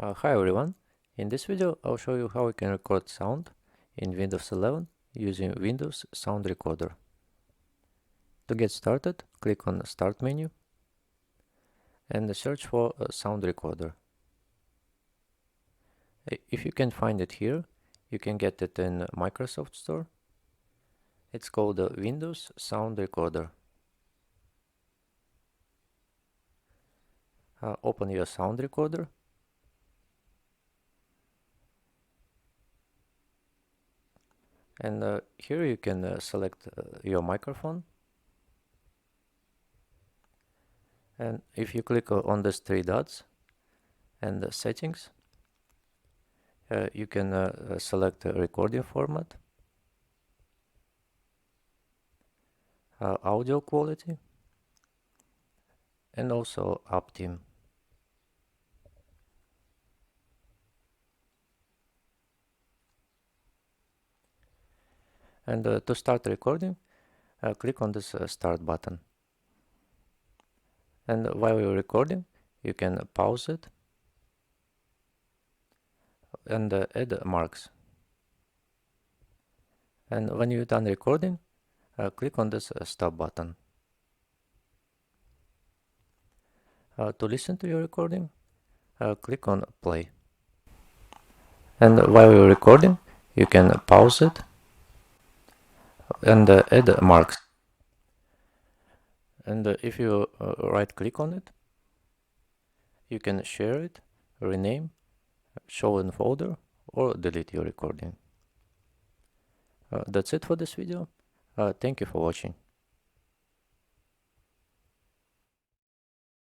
Hi everyone, in this video I'll show you how you can record sound in Windows 11 using Windows Sound Recorder. To get started, click on the Start menu and search for a sound recorder. If you can find it here, you can get it in Microsoft Store. It's called the Windows Sound Recorder. Open your sound recorder. And here you can select your microphone. And if you click on these three dots and the settings, you can select a recording format, audio quality, and also Optim. And to start recording, click on this Start button. And while you're recording, you can pause it and add marks. And when you're done recording, click on this Stop button. To listen to your recording, click on Play. And while you're recording, you can pause it and add marks. And if you right click on it, you can share it, rename, show in folder, or delete your recording. That's it for this video. Thank you for watching.